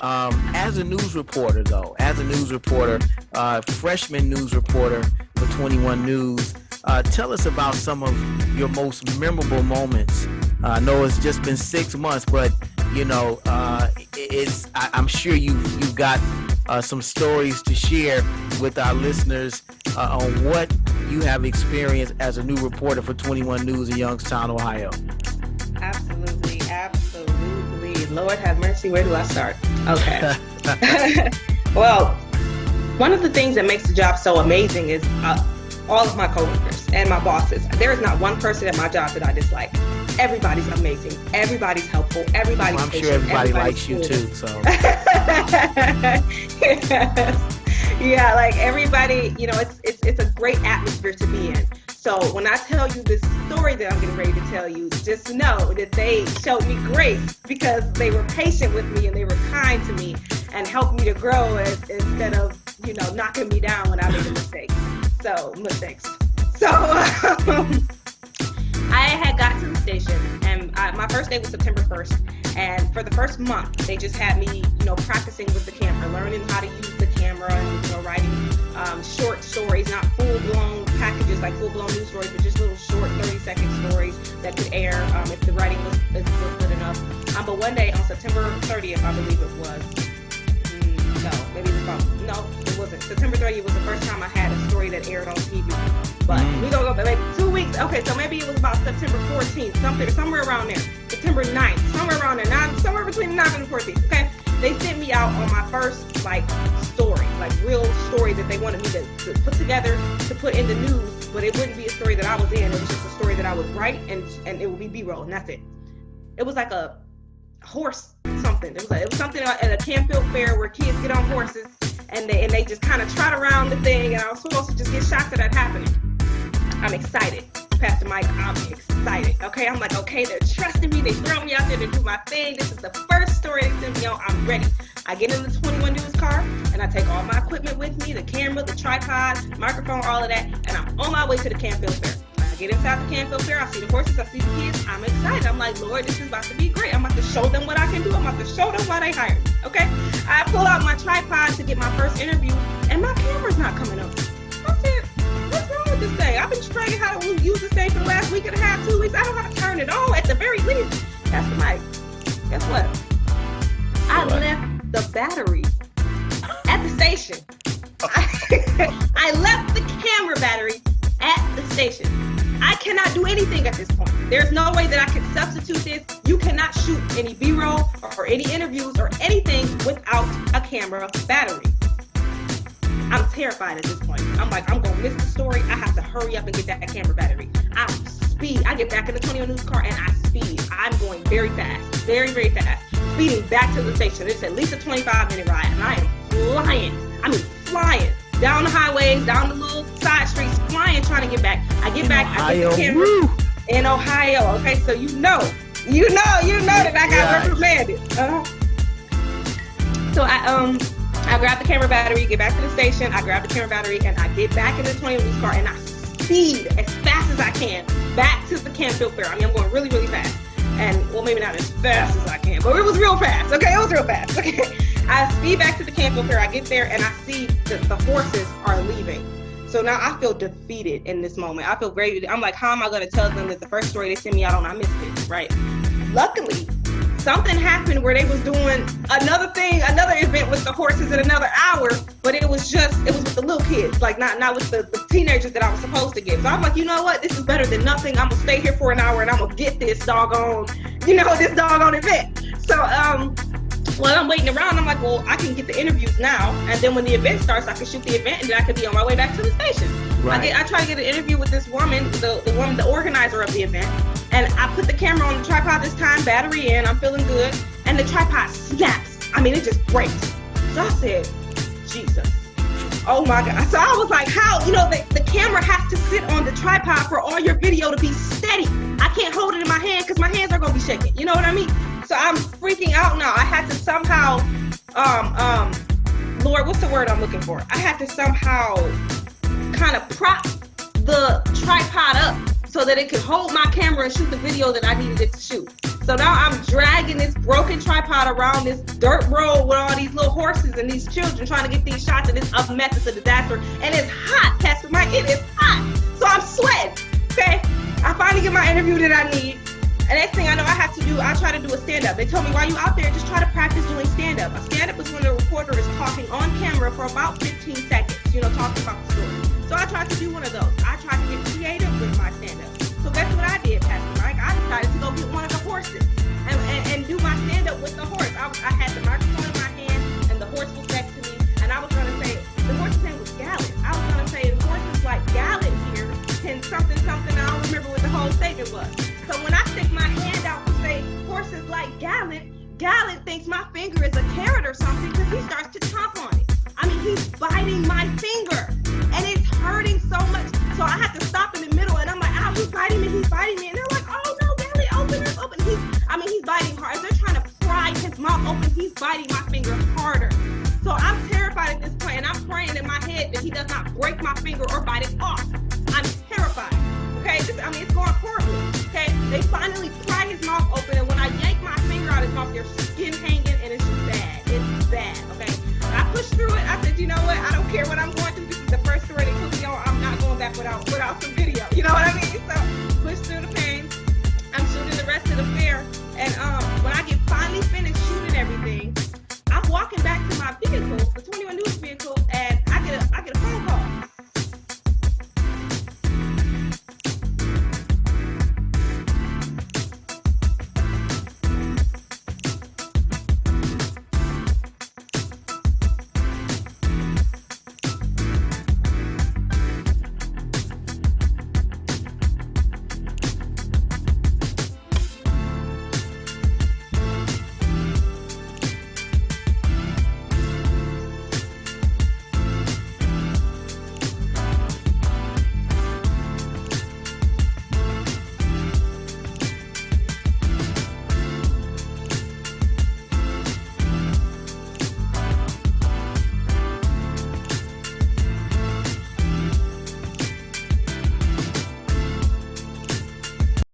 As a news reporter, though, freshman news reporter for 21 News, tell us about some of your most memorable moments. I know it's just been 6 months, but I'm sure you've got some stories to share with our listeners on what you have experienced as a new reporter for 21 News in Youngstown, Ohio. Absolutely. Lord have mercy. Where do I start? Okay. Well, one of the things that makes the job so amazing is all of my coworkers and my bosses. There is not one person at my job that I dislike. Everybody's amazing. Everybody's helpful. Everybody's I'm patient. sure everybody likes you too. So. Yes. Yeah, like everybody, it's a great atmosphere to be in. So when I tell you this story that I'm getting ready to tell you, just know that they showed me grace because they were patient with me and they were kind to me and helped me to grow instead of, knocking me down when I made a mistake. Mistakes. So I had got to the station and my first day was September 1st. And for the first month, they just had me, practicing with the camera, learning how to use the camera and, writing short stories, not full-blown packages like full-blown news stories, but just little short 30-second stories that could air if the writing was good enough. But one day on September 30th, I believe it was, it wasn't. September 30th was the first time I had a story that aired on TV. But we gonna go back 2 weeks. Okay, so maybe it was about September 14th, somewhere around there. September 9th, somewhere around there. Somewhere between the 9th and the 14th. Okay, they sent me out on my first story, real story that they wanted me to put together to put in the news. But it wouldn't be a story that I was in. It was just a story that I would write, and it would be B-roll, and that's it. It was like a horse something. It was something at a Canfield fair where kids get on horses and they just kind of trot around the thing, and I was supposed to just get shots of that happening. I'm excited. Pastor Mike, I'm excited. Okay, I'm like, okay, they're trusting me. They throw me out there to do my thing. This is the first story they sent me on. I'm ready. I get in the 21 News car, and I take all my equipment with me, the camera, the tripod, microphone, all of that, and I'm on my way to the Canfield Fair. I get inside the Canfield Fair. I see the horses. I see the kids. I'm excited. I'm like, Lord, this is about to be great. I'm about to show them what I can do. I'm about to show them why they hired me. Okay? I pull out my tripod to get my first interview, and my camera's not coming up. I said, what's wrong with this thing? I've been training how to use this thing for the last week and a half, 2 weeks. I know how to turn it on at the very least. That's the mic. Guess what? I left the battery at the station. I left the camera battery at the station. I cannot do anything at this point. There's no way that I can substitute this. You cannot shoot any B-roll or any interviews or anything without a camera battery. I'm terrified at this point. I'm like, I'm gonna miss the story. I have to hurry up and get that camera battery. I speed. I get back in the 21 News car and I speed. I'm going very fast, very, very fast. Speeding back to the station. It's at least a 25-minute ride, and I am flying down the highways, down the little side streets, flying, trying to get back. I get back. I get the camera in Ohio. Okay, so you know that I got reprimanded. So I grab the camera battery, get back to the station. I grab the camera battery, and I get back in the 21 News car, and I speed as fast as I can back to the Canfield Fair. I mean, I'm going really, really fast. And, well, maybe not as fast as I can, but it was real fast. Okay, it was real fast. Okay, I speed back to the Canfield Fair. I get there, and I see that the horses are leaving. So now I feel defeated in this moment. I feel great. I'm like, how am I going to tell them that the first story they sent me out on, I missed it, right? Luckily, something happened where they was doing another event with the horses in another hour, but it was with the little kids, like not with the teenagers that I was supposed to get. So I'm like, you know what? This is better than nothing. I'm gonna stay here for an hour and I'm gonna get this doggone event. So while I'm waiting around, I'm like, well, I can get the interviews now, and then when the event starts, I can shoot the event, and then I can be on my way back to the station. Right. I try to get an interview with this woman, the organizer of the event, and I put the camera on the tripod this time, battery in, I'm feeling good, and the tripod snaps. I mean, it just breaks. So I said, Jesus. Oh my God. So I was like, how? The camera has to sit on the tripod for all your video to be steady. I can't hold it in my hand because my hands are going to be shaking. You know what I mean? So I'm freaking out now. I had to somehow, Lord, what's the word I'm looking for? I had to somehow kind of prop the tripod up so that it could hold my camera and shoot the video that I needed it to shoot. So now I'm dragging this broken tripod around this dirt road with all these little horses and these children trying to get these shots, and it's a mess. It's a disaster. And it's hot, Pastor Mike. It is hot. So I'm sweating. Okay? I finally get my interview that I need. And next thing I know, I try to do a stand-up. They told me, while you out there, just try to practice doing stand-up. A stand-up is when the reporter is talking on camera for about 15 seconds, talking about the story. So I tried to do one of those. I tried to get creative with my stand-up. So guess what I did, Pastor Mike? I decided to go get one of the horses and do my stand-up with the horse. I had the microphone in my hand, and the horse was next to me, and I was going to say, the horse's name was Gallant. I was going to say, the horse is like Gallant here, and something, I don't remember what the whole statement was. So when I stick my hand out to say, horses like Gallant thinks my finger is a carrot or something because he starts to chomp on it. I mean, he's biting my finger, and it's hurting so much. So I had to stop in the middle, and I'm like, ow, he's biting me. And they're like, oh no, Gallant, open it, open. He's biting hard. As they're trying to pry his mouth open, he's biting my finger harder. So I'm terrified at this point, and I'm praying in my head that he does not break my finger or bite it off. I'm terrified. Okay, it's going horribly. Okay, they finally pry his mouth open, and when I yank my finger out of his mouth, there's skin hanging